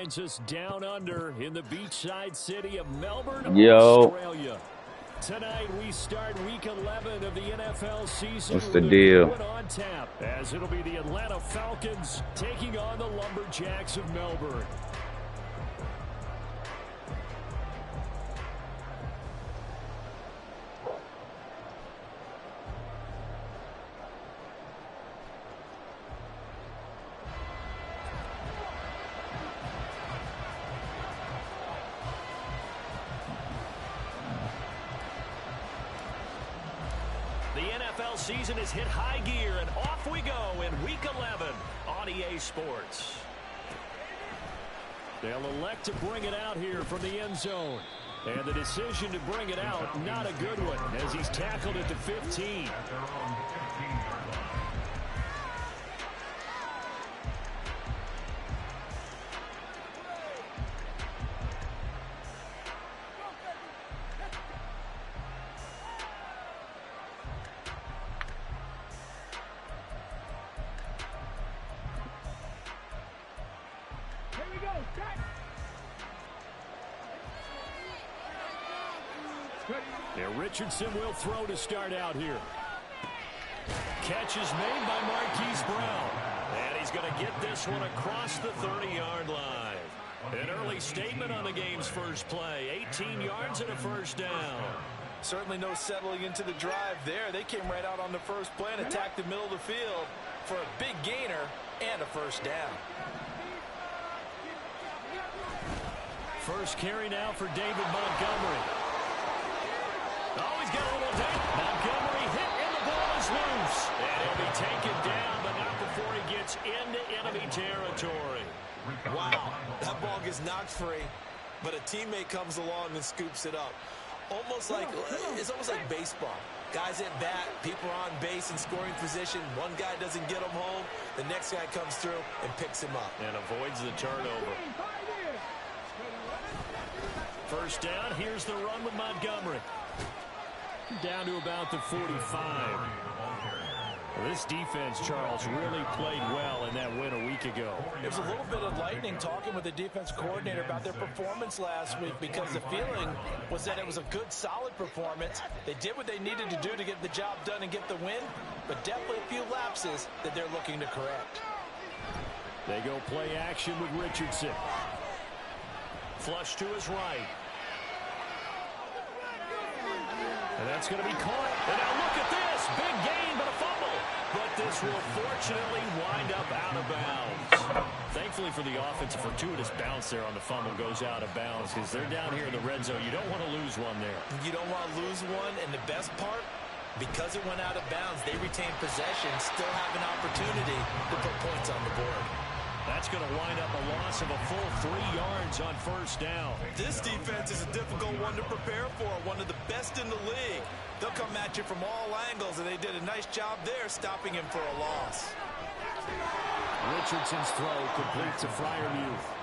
finds us down under in the beachside city of Melbourne, Yo. Australia. Tonight we start week 11 of the NFL season. What's the deal? On tap, as it'll be the Atlanta Falcons taking on the Lumberjacks of Melbourne. The NFL season has hit high gear, and off we go in Week 11 on EA Sports. They'll elect to bring it out here from the end zone. And the decision to bring it out, not a good one, as he's tackled at the 15. Now Richardson will throw to start out here. Catch is made by Marquise Brown. And he's going to get this one across the 30-yard line. An early statement on the game's first play. 18 yards and a first down. Certainly no settling into the drive there. They came right out on the first play and attacked the middle of the field for a big gainer and a first down. First carry now for David Montgomery. Oh, he's got a little down. Montgomery hit, and the ball is loose. And he'll be taken down, but not before he gets into enemy territory. Wow, that ball gets knocked free, but a teammate comes along and scoops it up. It's almost like baseball. Guys at bat, people are on base in scoring position. One guy doesn't get him home. The next guy comes through and picks him up. And avoids the turnover. First down, here's the run with Montgomery. Down to about the 45. This defense, Charles, really played well in that win a week ago. There was a little bit of lightning talking with the defense coordinator about their performance last week, because the feeling was that it was a good, solid performance. They did what they needed to do to get the job done and get the win, but definitely a few lapses that they're looking to correct. They go play action with Richardson. Flush to his right. And that's going to be caught. And now look at this. Big gain, but a fumble. But this will fortunately wind up out of bounds. Thankfully for the offense, a fortuitous bounce there on the fumble goes out of bounds, because they're down here in the red zone. You don't want to lose one there. You don't want to lose one. And the best part, because it went out of bounds, they retain possession, still have an opportunity to put points on the board. That's going to wind up a loss of a full 3 yards on first down. This defense is a difficult one to prepare for, one of the best in the league. They'll come at you from all angles, and they did a nice job there stopping him for a loss. Richardson's throw complete to Freiermuth.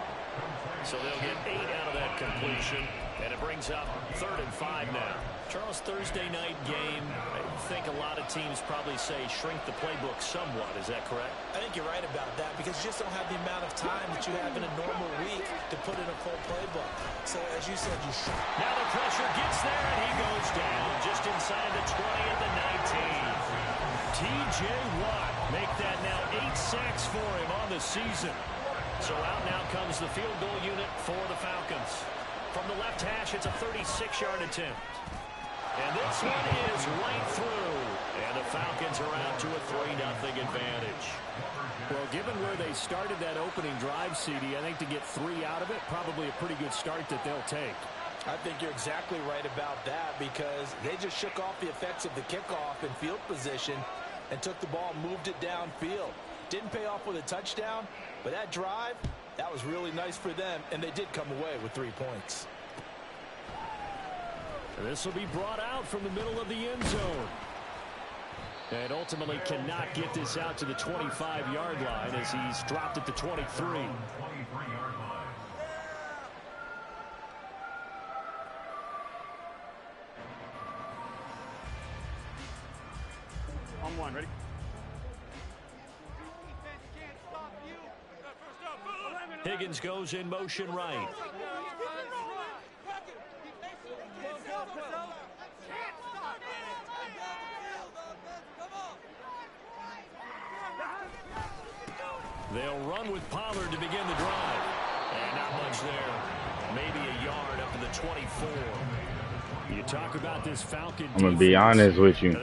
So they'll get 8 out of that completion, and it brings up 3rd and 5 now. Charles, Thursday night game, I think a lot of teams probably say shrink the playbook somewhat. Is that correct? I think you're right about that, because you just don't have the amount of time that you have in a normal week to put in a full playbook. So, as you said, you should. Now the pressure gets there, and he goes down just inside the 20 at the 19. T.J. Watt make that now 8 sacks for him on the season. So out now comes the field goal unit for the Falcons. From the left hash, it's a 36-yard attempt. And this one is right through. And the Falcons are out to a 3-0 advantage. Well, given where they started that opening drive, CD, I think to get 3 out of it, probably a pretty good start that they'll take. I think you're exactly right about that, because they just shook off the effects of the kickoff and field position and took the ball and moved it downfield. Didn't pay off with a touchdown, but that drive, that was really nice for them, and they did come away with 3 points. This will be brought out from the middle of the end zone. And ultimately cannot get this out to the 25-yard line, as he's dropped at the 23. On one, ready? Higgins goes in motion right. They'll run with Pollard to begin the drive. And not much there. Maybe a yard up to the 24. You talk about this Falcon defense. I'm going to be honest with you.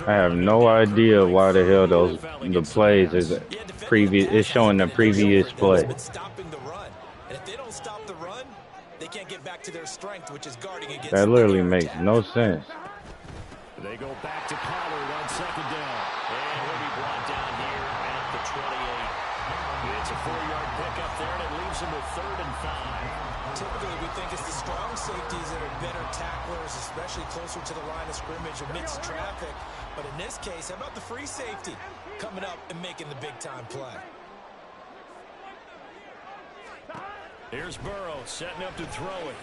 I have no idea why the hell the plays is previous. It's showing the previous play. Stopping the run. And if they don't stop the run, they can't get back to their strength, which is guarding against. That literally makes no sense. They go back to Pollard on second down. And he'll be brought down here at the 28. It's a 4-yard pickup there, and it leaves him with 3rd and 5. Typically, we think it's the strong safeties that are better tacklers, especially closer to the line of scrimmage amidst traffic. But in this case, how about the free safety coming up and making the big-time play? Here's Burrow setting up to throw it.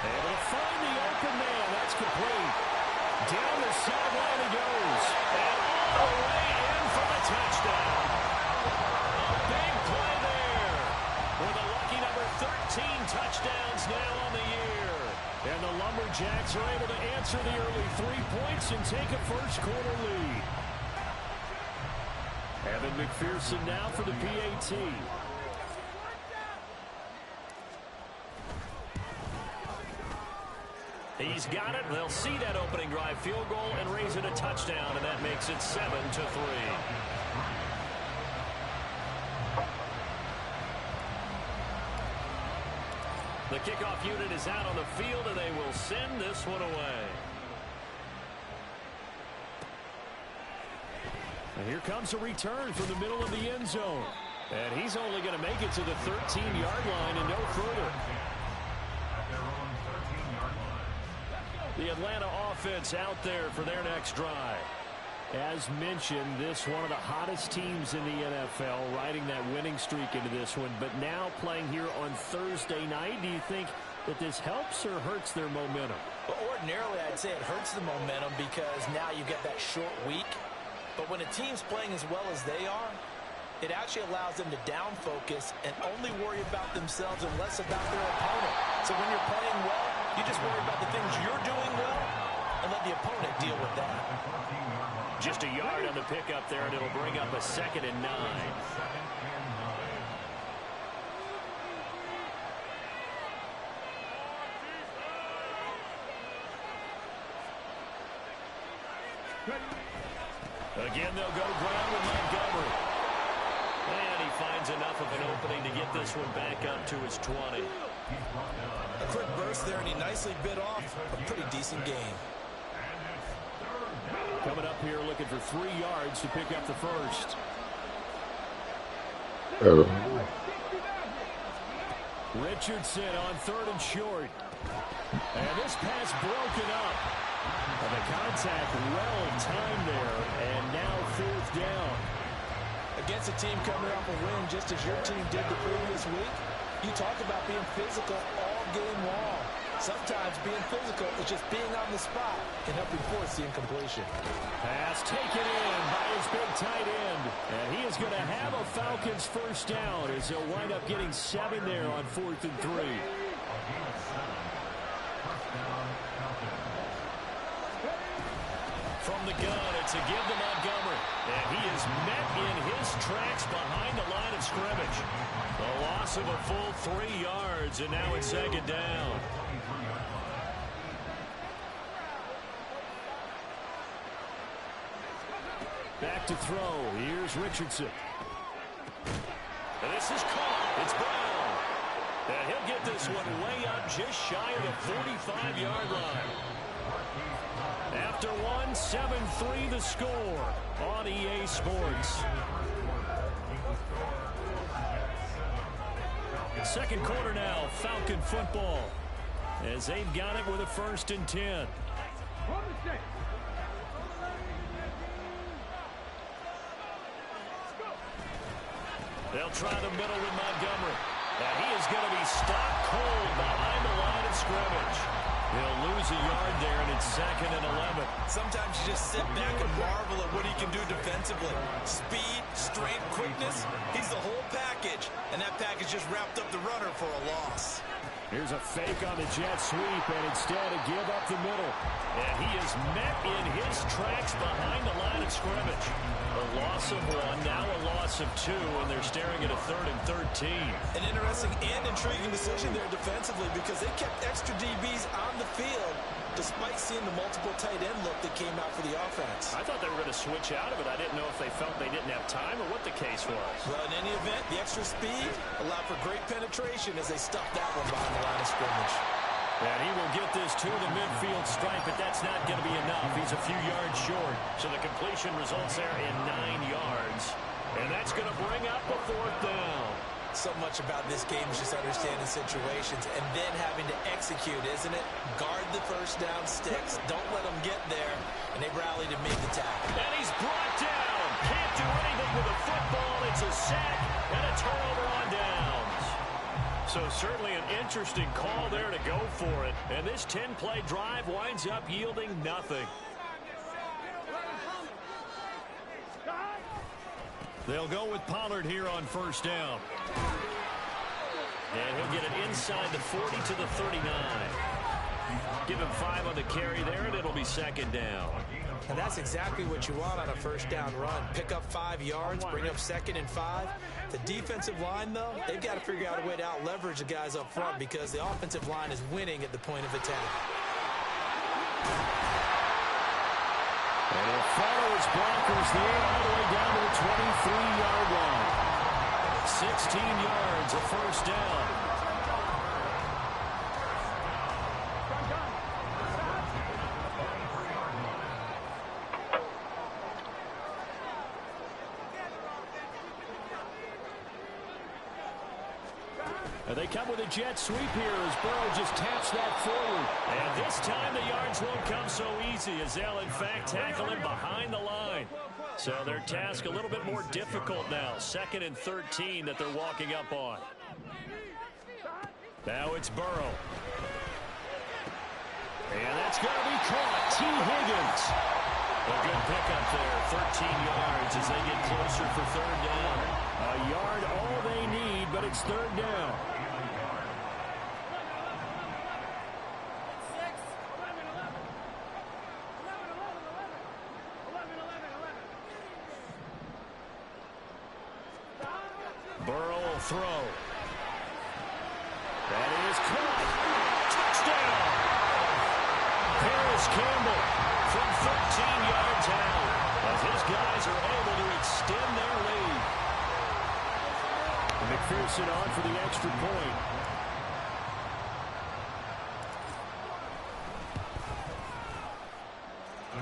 Able to find the open man. That's complete. Down the sideline he goes. And all the way in for the touchdown. A big play there. With a lucky number 13 touchdowns now on the year. And the Lumberjacks are able to answer the early 3 points and take a first-quarter lead. Evan McPherson now for the PAT. He's got it. They'll see that opening drive field goal and raise it a touchdown, and that makes it 7-3. The kickoff unit is out on the field, and they will send this one away. And here comes a return from the middle of the end zone. And he's only going to make it to the 13-yard line and no further. The Atlanta offense out there for their next drive. As mentioned, this one of the hottest teams in the NFL, riding that winning streak into this one. But now playing here on Thursday night, do you think that this helps or hurts their momentum? Well, ordinarily, I'd say it hurts the momentum because now you get that short week. But when a team's playing as well as they are, it actually allows them to down focus and only worry about themselves and less about their opponent. So when you're playing well, you just worry about the things you're doing well and let the opponent deal with that. Just a yard on the pickup there, and it'll bring up a 2nd and 9. Again, they'll go ground with Montgomery. And he finds enough of an opening to get this one back up to his 20. A quick burst there, and he nicely bit off a pretty decent gain. Coming up here looking for 3 yards to pick up the first. Richardson on 3rd and short. And this pass broken up. And the contact well timed there. And now 4th down. Against a team coming off a win just as your team did the previous week, you talk about being physical all game long. Sometimes being physical is just being on the spot and helping force the incompletion. Pass taken in by his big tight end. And he is going to have a Falcons first down as he'll wind up getting 7 there on 4th and 3. From the gun, it's a give to Montgomery. And he is met in his tracks behind the line of scrimmage. A loss of a full 3 yards, and now it's 2nd down. Back to throw. Here's Richardson. And this is caught. It's Brown. And he'll get this one way up just shy of the 45-yard line. After one, 7-3 the score on EA Sports. Second quarter now, Falcon football, as they've got it with a 1st and 10. They'll try the middle with Montgomery. And he is going to be stopped cold behind the line of scrimmage. He'll lose a yard there, and it's 2nd and 11. Sometimes you just sit back and marvel at what he can do defensively. Speed, strength, quickness. He's the whole package, and that package just wrapped up the runner for a loss. Here's a fake on the jet sweep, and instead a give up the middle. And he is met in his tracks behind the line of scrimmage. A loss of 1, now a loss of 2, and they're staring at a 3rd and 13. An interesting and intriguing decision there defensively because they kept extra DBs on the field despite seeing the multiple tight end look that came out for the offense. I thought they were going to switch out of it. I didn't know if they felt they didn't have time or what the case was. Well, in any event, the extra speed allowed for great penetration as they stuffed that one behind the line of scrimmage. And he will get this to the midfield stripe, but that's not going to be enough. He's a few yards short. So the completion results there in 9 yards. And that's going to bring up a 4th down. So much about this game is just understanding situations and then having to execute, isn't it? Guard the first down sticks. Don't let them get there. And they rallied and made the tackle. And he's brought down. Can't do anything with a football. It's a sack and a turnover on downs. So certainly an interesting call there to go for it. And this 10-play drive winds up yielding nothing. They'll go with Pollard here on 1st down. And he'll get it inside the 40 to the 39. Give him 5 on the carry there, and it'll be 2nd down. And that's exactly what you want on a 1st down run. Pick up 5 yards, bring up 2nd and 5. The defensive line, though, they've got to figure out a way to out-leverage the guys up front because the offensive line is winning at the point of attack. And he'll follow his blockers there all the way down to the 23-yard line. 16 yards, a 1st down. And they come with a jet sweep here as Burrow just taps that forward. And this time the yards won't come so easy as they'll in fact tackle him behind the line. So their task a little bit more difficult now. 2nd and 13 that they're walking up on. Now it's Burrow. And that's going to be caught. T. Higgins. A good pickup there. 13 yards as they get closer for 3rd down. A yard all they need, but it's 3rd down. Burrow will throw. That is caught. Touchdown. Paris Campbell from 13 yards out as his guys are able to extend their lead. And McPherson on for the extra point.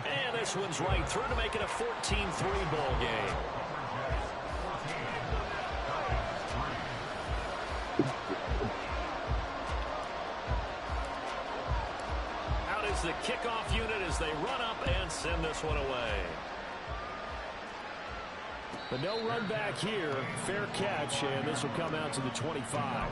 And this one's right through to make it a 14-3 ball game. The kickoff unit as they run up and send this one away. But no run back here. Fair catch, and this will come out to the 25.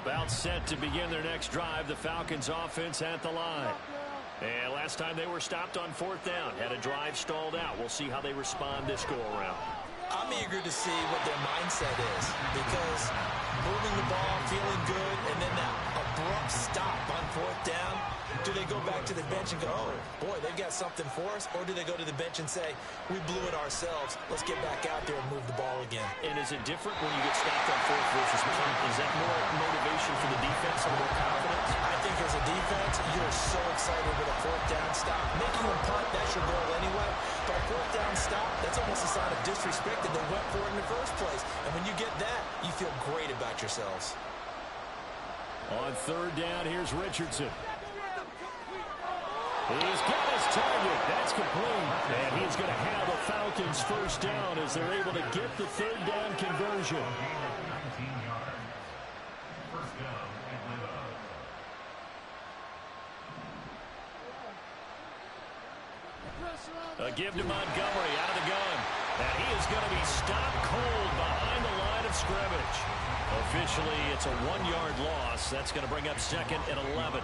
About set to begin their next drive. The Falcons offense at the line. And last time they were stopped on 4th down. Had a drive stalled out. We'll see how they respond this go-around. I'm eager to see what their mindset is because moving the ball, feeling good, and then that abrupt stop on 4th down, do they go back to the bench and go, oh, boy, they've got something for us? Or do they go to the bench and say, we blew it ourselves, let's get back out there and move the ball again? And is it different when you get stopped on 4th versus 1st? Is that more motivation for the defense and more confidence? I think as a defense, you're so excited with a 4th down stop. Making them punt, that's your goal anyway. But a 4th down stop, that's almost a sign of disrespect that they went for it in the first place. And when you get that, you feel great about yourselves. On 3rd down, here's Richardson. He's got his target. That's complete. And he's going to have the Falcons 1st down as they're able to get the 3rd down conversion. A give to Montgomery out of the gun. And he is going to be stopped cold behind the line of scrimmage. Officially, it's a 1-yard loss. That's going to bring up 2nd and 11.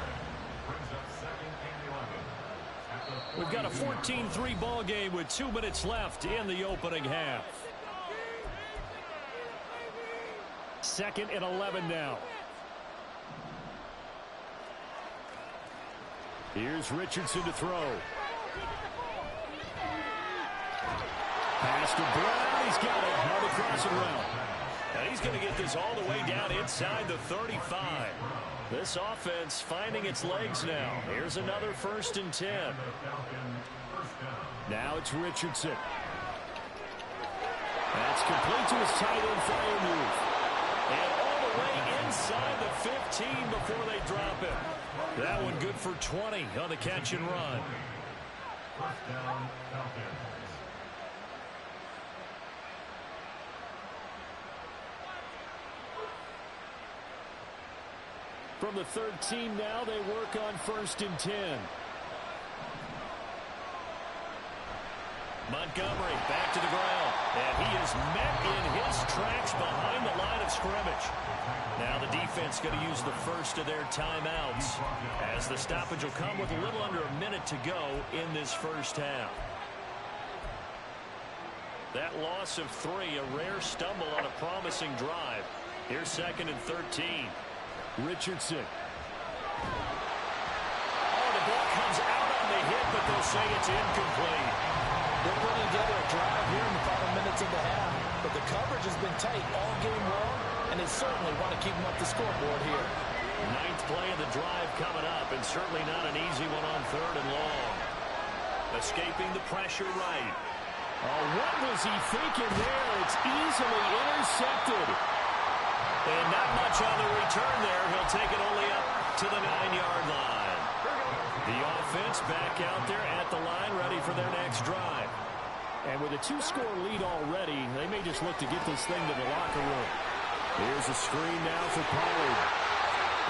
We've got a 14-3 ball game with 2 minutes left in the opening half. 2nd and 11 now. Here's Richardson to throw. Pass to Brown. He's got it on the crossing route. And he's going to get this all the way down inside the 35. This offense finding its legs now. Here's another 1st and 10. Now it's Richardson. That's complete to his tight end fire move. And all the way inside the 15 before they drop him. That one good for 20 on the catch and run. From the 13 now, they work on 1st and 10. Montgomery back to the ground. And he is met in his tracks behind the line of scrimmage. Now the defense going to use the first of their timeouts as the stoppage will come with a little under a minute to go in this first half. That loss of 3, a rare stumble on a promising drive. Here's 2nd and 13. Richardson. Oh, the ball comes out on the hit, but they'll say it's incomplete. They're putting together a drive here in the final minutes of the half, but the coverage has been tight all game long, and they certainly want to keep them up the scoreboard here. 9th play of the drive coming up, and certainly not an easy one on 3rd and long. Escaping the pressure right. Oh, what was he thinking there? It's easily intercepted. And not much on the return there. He'll take it only up to the 9-yard line. The offense back out there at the line, ready for their next drive. And with a 2-score lead already, they may just look to get this thing to the locker room. Here's a screen now for Pollard.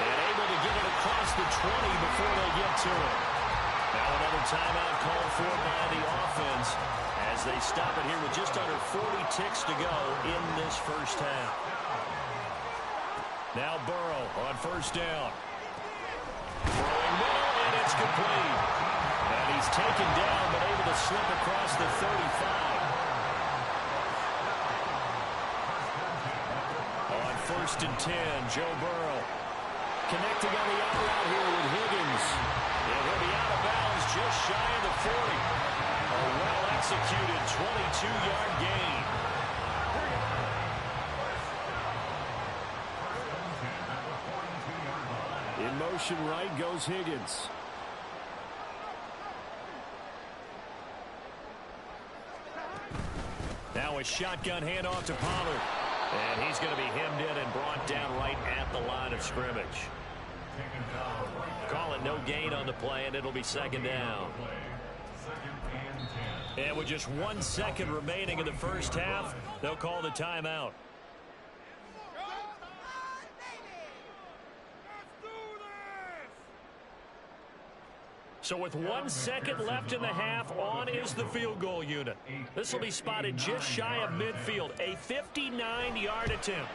And able to get it across the 20 before they get to it. Now another timeout called for by the offense as they stop it here with just under 40 ticks to go in this first half. Now Burrow on 1st down. Throwing middle, and it's complete. And he's taken down, but able to slip across the 35. On 1st and 10, Joe Burrow. Connecting on the out route here with Higgins. And he'll be out of bounds just shy of the 40. A well-executed 22-yard gain. In motion right goes Higgins. Now a shotgun handoff to Pollard. And he's going to be hemmed in and brought down right at the line of scrimmage. Call it no gain on the play, and it'll be 2nd down. And with just 1 second remaining in the first half, they'll call the timeout. So with 1 second left in the half, on is the field goal unit. This will be spotted just shy of midfield. A 59-yard attempt.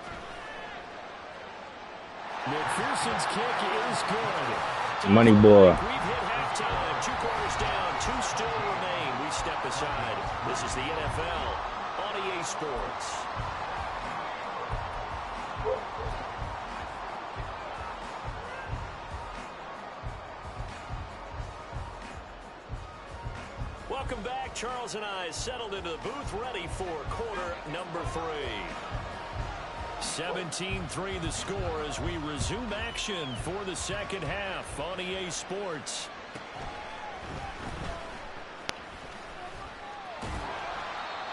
McPherson's kick is good. Money boy. We've hit halftime. 2 quarters down. 2 still remain. We step aside. This is the NFL on EA Sports. Welcome back. Charles and I settled into the booth, ready for quarter number 3. 17-3 the score as we resume action for the second half on EA Sports.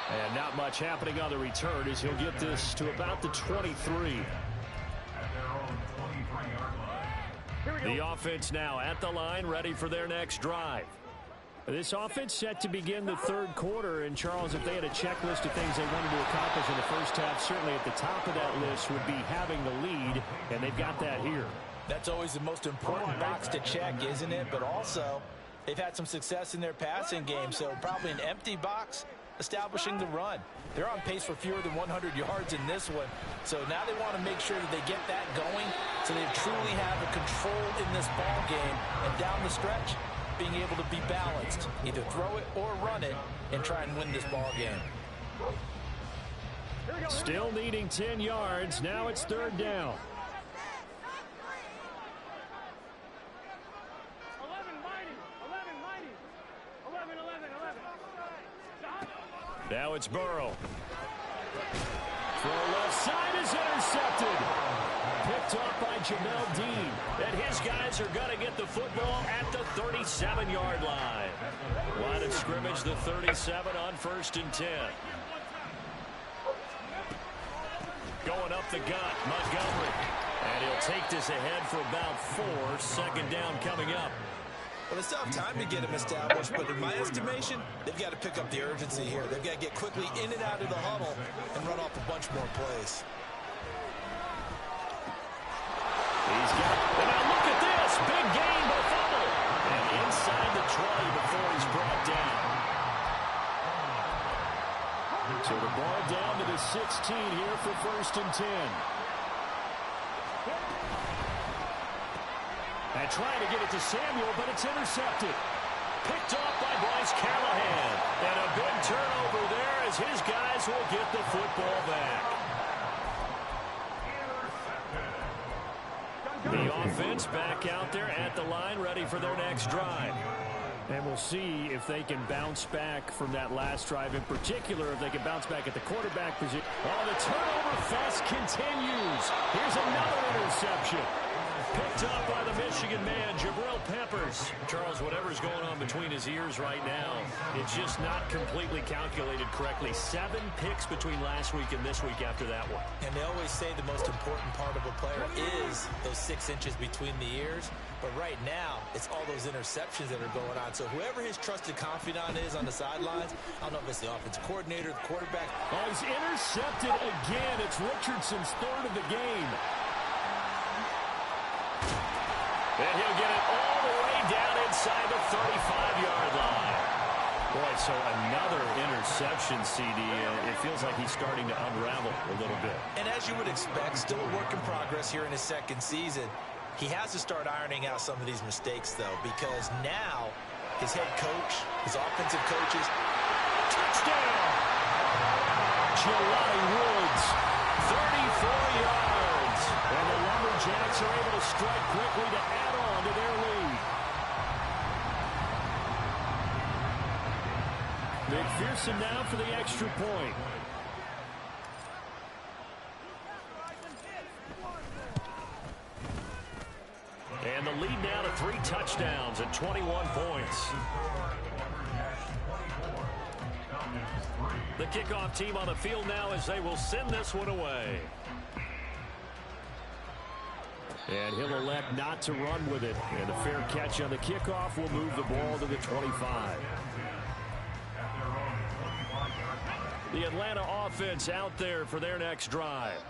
And not much happening on the return as he'll get this to about the 23. The offense now at the line, ready for their next drive. This offense set to begin the 3rd quarter, and Charles, if they had a checklist of things they wanted to accomplish in the first half, certainly at the top of that list would be having the lead, and they've got that here. That's always the most important box to check, isn't it? But also, they've had some success in their passing game, so probably an empty box establishing the run. They're on pace for fewer than 100 yards in this one. So now they want to make sure that they get that going so they truly have a control in this ball game. And down the stretch, being able to be balanced, either throw it or run it, and try and win this ball game. Still needing 10 yards. Now it's 3rd down. Now it's Burrow. Throw left side is intercepted. Picked off by Jamel Dean. And his guys are going to get the football at the 37-yard line. Line of scrimmage, the 37 on 1st and 10. Going up the gut, Montgomery. And he'll take this ahead for about 4. 2nd down coming up. Well, they still have time to get him established, but in my estimation, they've got to pick up the urgency here. They've got to get quickly in and out of the huddle and run off a bunch more plays. He's got it. And now look at this. Big gain, but fumble. And inside the 20 before he's brought down. So the ball down to the 16 here for 1st and 10. And trying to get it to Samuel, but it's intercepted. Picked off by Bryce Callahan. And a big turnover there as his guys will get the football back. The offense back out there at the line, ready for their next drive. And we'll see if they can bounce back from that last drive, in particular, if they can bounce back at the quarterback position. Oh, the turnover fest continues. Here's another interception. Picked up by the Michigan man, Jabril Peppers. Charles, whatever's going on between his ears right now, it's just not completely calculated correctly. 7 picks between last week and this week after that one. And they always say the most important part of a player is those 6 inches between the ears. But right now, it's all those interceptions that are going on. So whoever his trusted confidant is on the sidelines, I don't know if it's the offensive coordinator, the quarterback. Oh, he's intercepted again. It's Richardson's 3rd of the game. And he'll get it all the way down inside the 35-yard line. Boy, so another interception, CD. It feels like he's starting to unravel a little bit. And as you would expect, still a work in progress here in his 2nd season. He has to start ironing out some of these mistakes, though, because now his head coach, his offensive coaches, touchdown! Jelani Woods, 34 yards. And the Lumberjacks are able to strike quickly to add on to their lead. McPherson now for the extra point. And the lead now to 3 touchdowns and 21 points. The kickoff team on the field now as they will send this one away. And he'll elect not to run with it. And a fair catch on the kickoff will move the ball to the 25. The Atlanta offense out there for their next drive.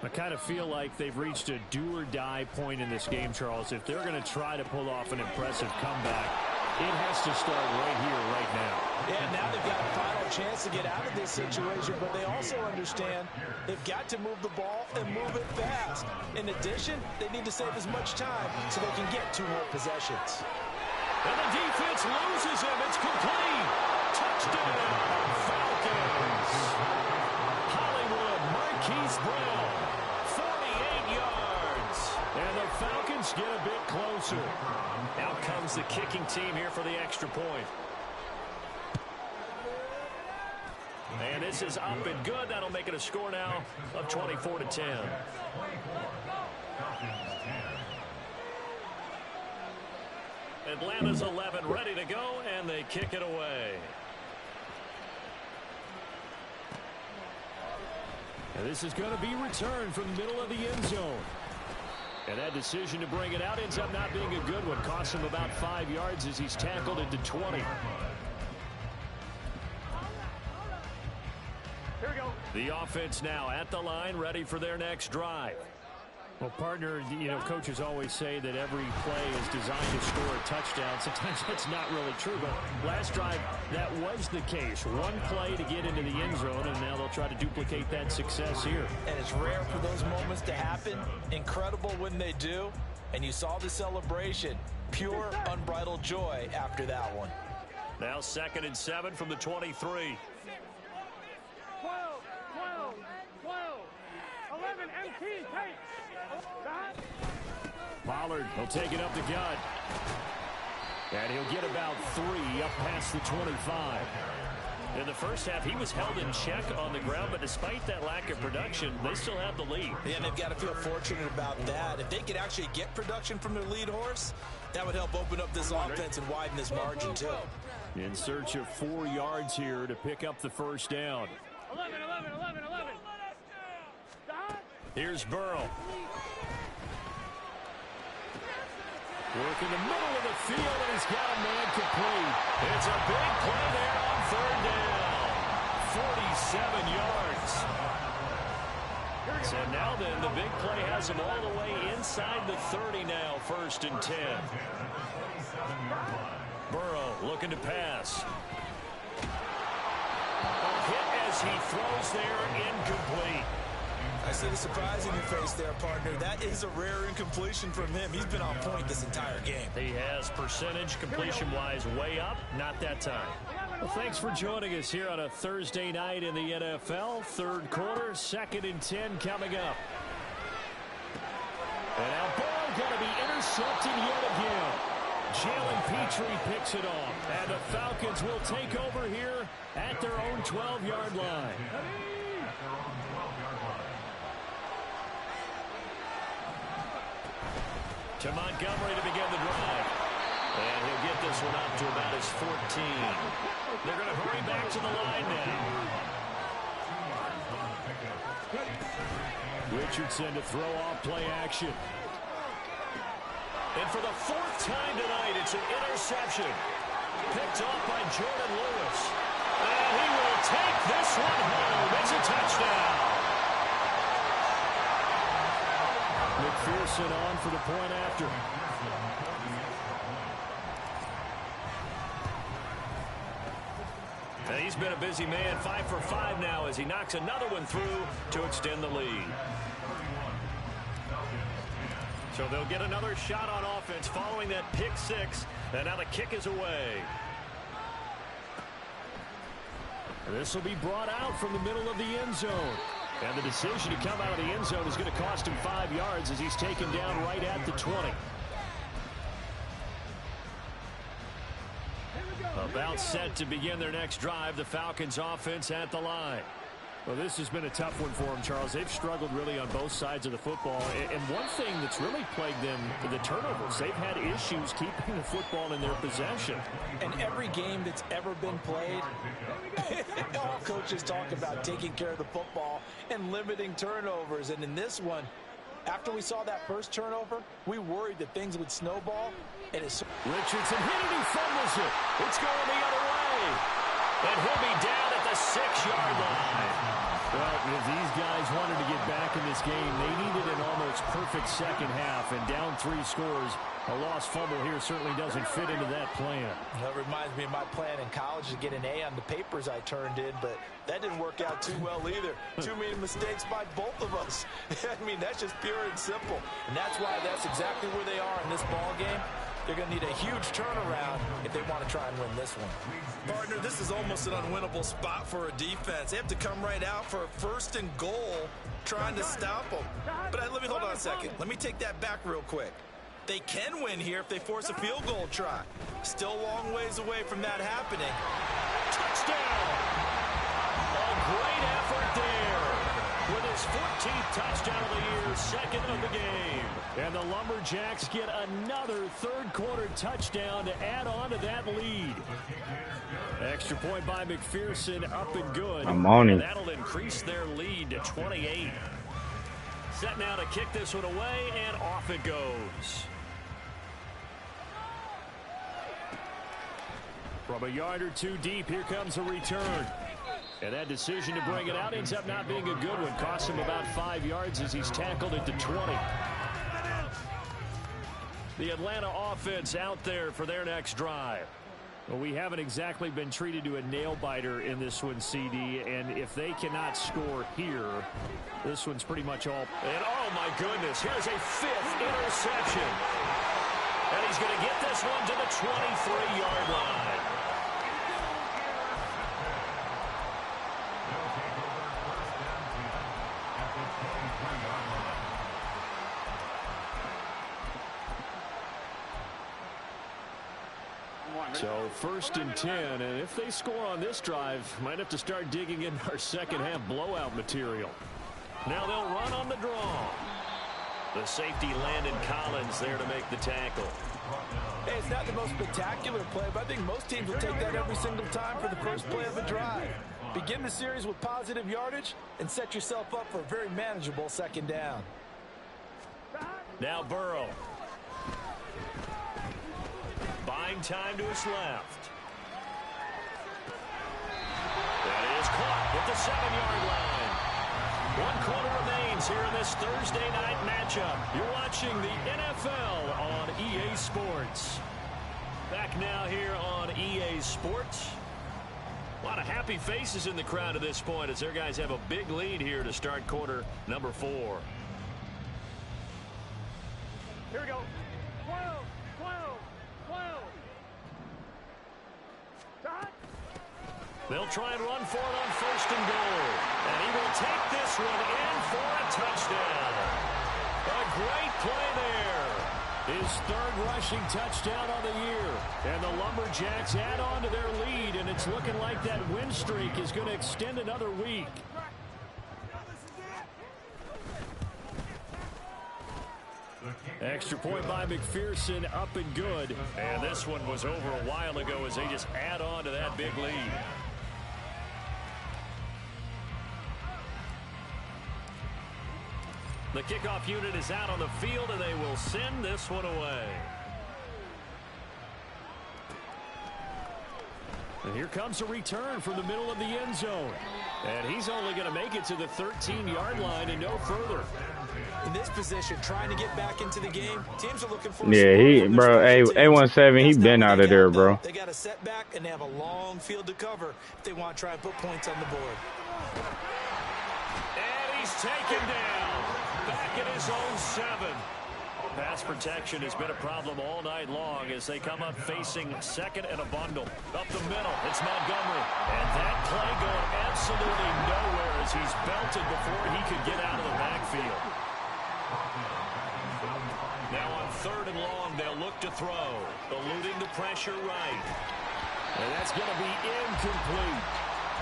I kind of feel like they've reached a do-or-die point in this game, Charles. If they're going to try to pull off an impressive comeback, it has to start right here, right now. Yeah, now they've got a final chance to get out of this situation, but they also understand they've got to move the ball and move it fast. In addition, they need to save as much time so they can get 2 more possessions. And the defense loses him. It's complete. Touchdown, Falcons. Hollywood, Marquise Brown, 48 yards. And the Falcons get a bit closer. Out comes the kicking team here for the extra point. And this is up and good. That'll make it a score now of 24-10. Atlanta's 11 ready to go, and they kick it away. And this is going to be returned from the middle of the end zone. And that decision to bring it out ends up not being a good one. Costs him about 5 yards as he's tackled into 20. Here we go. The offense now at the line, ready for their next drive. Well, partner, coaches always say that every play is designed to score a touchdown. Sometimes that's not really true, but last drive, that was the case. One play to get into the end zone, and now they'll try to duplicate that success here. And it's rare for those moments to happen. Incredible when they do. And you saw the celebration. Pure, unbridled joy after that one. Now 2nd and 7 from the 23. 12, 12, 12, 11, MT, take. Pollard, he'll take it up the gut. And he'll get about 3 up past the 25. In the first half, he was held in check on the ground, but despite that lack of production, they still have the lead. Yeah, they've got to feel fortunate about that. If they could actually get production from their lead horse, that would help open up this offense and widen this margin, too. In search of 4 yards here to pick up the first down. 11, 11, 11, 11. Here's Burrow. Work in the middle of the field, and he's got a man complete. It's a big play there on 3rd down. 47 yards. So now then, the big play has him all the way inside the 30 now, 1st and 10. Burrow looking to pass. A hit as he throws there, incomplete. I see the surprise in your face there, partner. That is a rare incompletion from him. He's been on point this entire game. He has percentage completion-wise way up. Not that time. Well, thanks for joining us here on a Thursday night in the NFL. 3rd quarter, 2nd and 10 coming up. And now ball going to be intercepted yet again. Jalen Petrie picks it off. And the Falcons will take over here at their own 12-yard line. To Montgomery to begin the drive. And he'll get this one up to about his 14. They're going to hurry back to the line now. Richardson to throw off play action. And for the 4th time tonight, it's an interception. Picked off by Jordan Lewis. And he will take this one home. It's a touchdown. McPherson on for the point after. And he's been a busy man, 5 for 5 now as he knocks another one through to extend the lead. So they'll get another shot on offense following that pick 6, and now the kick is away. This will be brought out from the middle of the end zone. And the decision to come out of the end zone is going to cost him 5 yards as he's taken down right at the 20. About set to begin their next drive, the Falcons offense at the line. Well, this has been a tough one for them, Charles. They've struggled really on both sides of the football. And one thing that's really plagued them, the turnovers. They've had issues keeping the football in their possession. And every game that's ever been played, all coaches talk about taking care of the football and limiting turnovers. And in this one, after we saw that first turnover, we worried that things would snowball. And it's Richardson hit it, he fumbles it. It's going the other way. And he'll be down at the 6-yard line. Well, if these guys wanted to get back in this game, they needed an almost perfect second half. And down 3 scores, a lost fumble here certainly doesn't fit into that plan. That reminds me of my plan in college to get an A on the papers I turned in, but that didn't work out too well either. Too many mistakes by both of us. I mean, that's just pure and simple. And that's why that's exactly where they are in this ball game. They're going to need a huge turnaround if they want to try and win this one. Partner, this is almost an unwinnable spot for a defense. They have to come right out for a 1st and goal trying to stop them. But let me hold on a second. Let me take that back real quick. They can win here if they force a field goal try. Still a long ways away from that happening. Touchdown! A great effort there. With his 14th touchdown of the year, 2nd of the game. And the Lumberjacks get another 3rd quarter touchdown to add on to that lead. Extra point by McPherson, up and good. I'm on it. And that'll increase their lead to 28. Set now to kick this one away, and off it goes. From a yard or two deep, here comes a return. And that decision to bring it out ends up not being a good one. Costs him about 5 yards as he's tackled at the 20. The Atlanta offense out there for their next drive. Well, we haven't exactly been treated to a nail-biter in this one, CD, and if they cannot score here, this one's pretty much all. And, oh, my goodness, here's a 5th interception. And he's going to get this one to the 23-yard line. So 1st and 10, and if they score on this drive, might have to start digging in our second half blowout material. Now they'll run on the draw. The safety Landon Collins there to make the tackle. Hey, it's not the most spectacular play, but I think most teams will take that every single time for the first play of the drive. Begin the series with positive yardage and set yourself up for a very manageable 2nd down. Now Burrow. Buying time to his left. That is caught at the 7-yard line. 1 quarter remains here in this Thursday night matchup. You're watching the NFL on EA Sports. Back now here on EA Sports. A lot of happy faces in the crowd at this point as their guys have a big lead here to start quarter number 4. Here we go. 12, 12, 12. Start. They'll try and run for it on 1st and goal. And he will take this one in for a touchdown. A great play there. His 3rd rushing touchdown on the year. And the Lumberjacks add on to their lead, and it's looking like that win streak is going to extend another week. Extra point by McPherson, up and good. And this one was over a while ago as they just add on to that big lead. The kickoff unit is out on the field, and they will send this one away. And here comes a return from the middle of the end zone. And he's only going to make it to the 13-yard line and no further. In this position, trying to get back into the game, teams are looking for. Yeah, bro, A17, he been out of there, bro. They got a setback, and they have a long field to cover if they want to try and put points on the board. And he's taken down. Back at his own 7. Pass protection has been a problem all night long as they come up facing 2nd and a bundle. Up the middle, it's Montgomery. And that play going absolutely nowhere as he's belted before he could get out of the backfield. Now on 3rd and long, they'll look to throw. Eluding the pressure right. And that's going to be incomplete.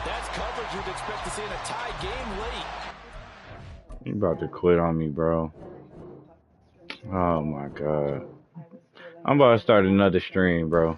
That's coverage you'd expect to see in a tie game late. You about to quit on me, bro. Oh, my God. I'm about to start another stream, bro.